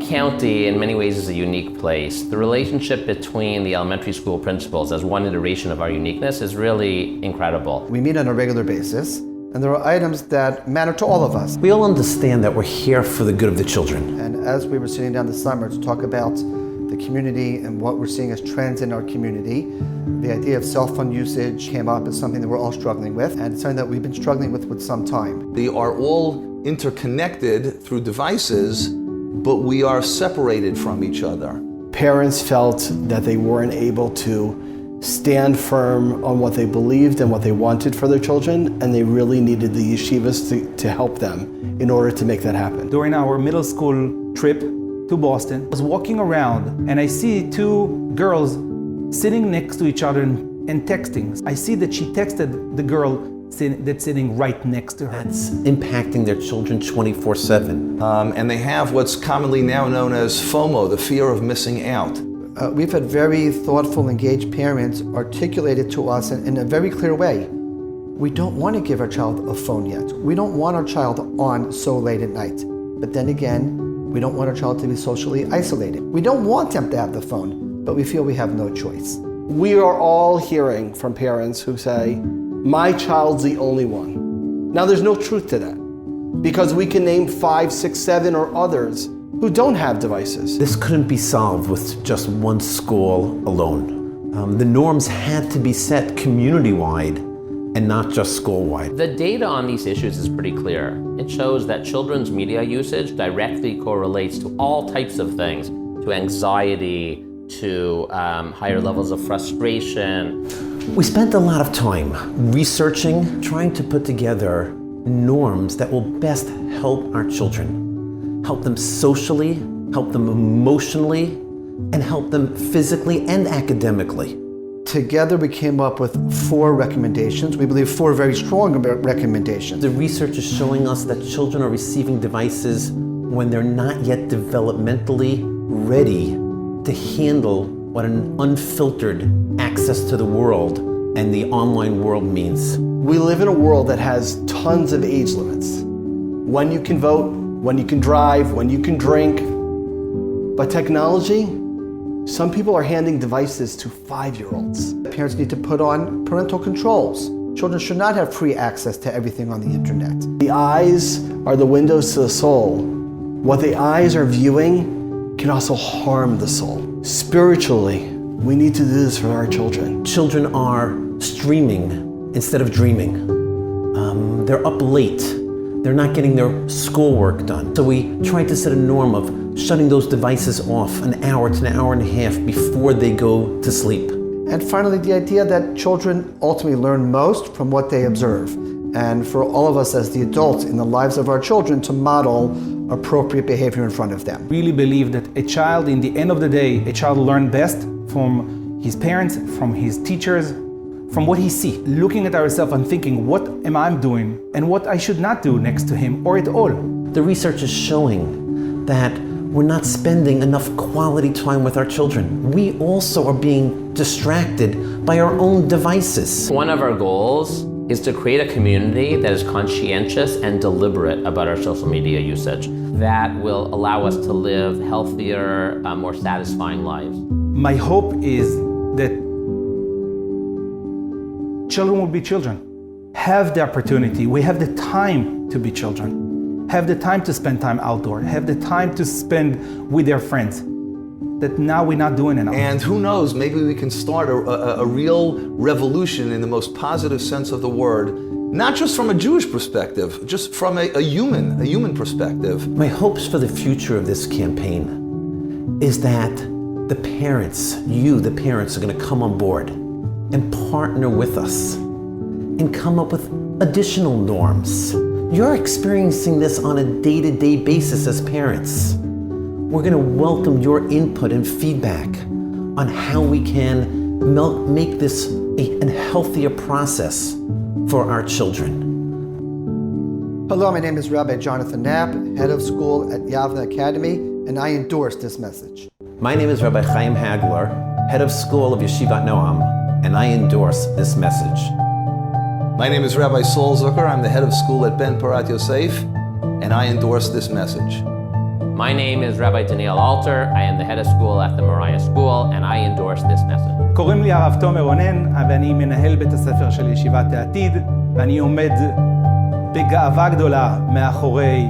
Bergen County in many ways is a unique place. The relationship between the elementary school principals as one iteration of our uniqueness is really incredible. We meet on a regular basis, and there are items that matter to all of us. We all understand that we're here for the good of the children. And as we were sitting down this summer to talk about the community and what we're seeing as trends in our community, the idea of cell phone usage came up as something that we're all struggling with, and it's something that we've been struggling with some time. We are all interconnected through devices, but we are separated from each other. Parents felt that they weren't able to stand firm on what they believed and what they wanted for their children, and they really needed the yeshivas to help them in order to make that happen. During our middle school trip to Boston, I was walking around and I see two girls sitting next to each other and texting. I see that she texted the girl that's sitting right next to her. That's impacting their children 24/7. And they have what's commonly now known as FOMO, the fear of missing out. We've had very thoughtful, engaged parents articulate it to us in a very clear way. We don't want to give our child a phone yet. We don't want our child on so late at night. But then again, we don't want our child to be socially isolated. We don't want them to have the phone, but we feel we have no choice. We are all hearing from parents who say, my child's the only one. Now there's no truth to that, because we can name 5, 6, 7 or others who don't have devices. This couldn't be solved with just one school alone. The norms had to be set community-wide and not just school-wide. The data on these issues is pretty clear. It shows that children's media usage directly correlates to all types of things, to anxiety, to higher levels of frustration. We spent a lot of time researching, trying to put together norms that will best help our children. Help them socially, help them emotionally, and help them physically and academically. Together we came up with 4 recommendations. We believe 4 very strong recommendations. The research is showing us that children are receiving devices when they're not yet developmentally ready to handle what an unfiltered access to the world and the online world means. We live in a world that has tons of age limits. When you can vote, when you can drive, when you can drink. But technology, some people are handing devices to 5-year-olds. Parents need to put on parental controls. Children should not have free access to everything on the internet. The eyes are the windows to the soul. What the eyes are viewing can also harm the soul. Spiritually, we need to do this for our children. Children are streaming instead of dreaming. They're up late. They're not getting their schoolwork done. So we tried to set a norm of shutting those devices off an hour to an hour and a half before they go to sleep. And finally, the idea that children ultimately learn most from what they observe. And for all of us as the adults in the lives of our children to model appropriate behavior in front of them. Really believe that a child, in the end of the day, a child learns best from his parents, from his teachers, from what he sees. Looking at ourselves and thinking, what am I doing and what I should not do next to him or at all. The research is showing that we're not spending enough quality time with our children. We also are being distracted by our own devices. One of our goals is to create a community that is conscientious and deliberate about our social media usage that will allow us to live healthier, more satisfying lives. My hope is that children will be children. Have the opportunity, we have the time to be children. Have the time to spend time outdoor, have the time to spend with their friends. That now we're not doing enough. And who knows, maybe we can start a real revolution in the most positive sense of the word, not just from a Jewish perspective, just from a human perspective. My hopes for the future of this campaign is that the parents, the parents, are going to come on board and partner with us and come up with additional norms. You're experiencing this on a day-to-day basis as parents. We're going to welcome your input and feedback on how we can make this a healthier process for our children. Hello, my name is Rabbi Jonathan Knapp, head of school at Yavna Academy, and I endorse this message. My name is Rabbi Chaim Hagler, head of school of Yeshivat Noam, and I endorse this message. My name is Rabbi Saul Zucker. I'm the head of school at Ben Parat Yosef, and I endorse this message. My name is Rabbi Daniel Alter. I am the head of school at the Moriah School, and I endorse this message. קוראים לי הרב תומר רונן, ואני מנהל בית הספר של ישיבת העתיד, ואני עומד בגאווה גדולה מאחורי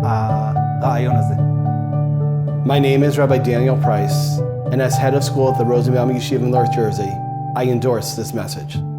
הרעיון הזה. My name is Rabbi Daniel Price, and as head of school at the Rosenbaum Yeshiva in North Jersey, I endorse this message.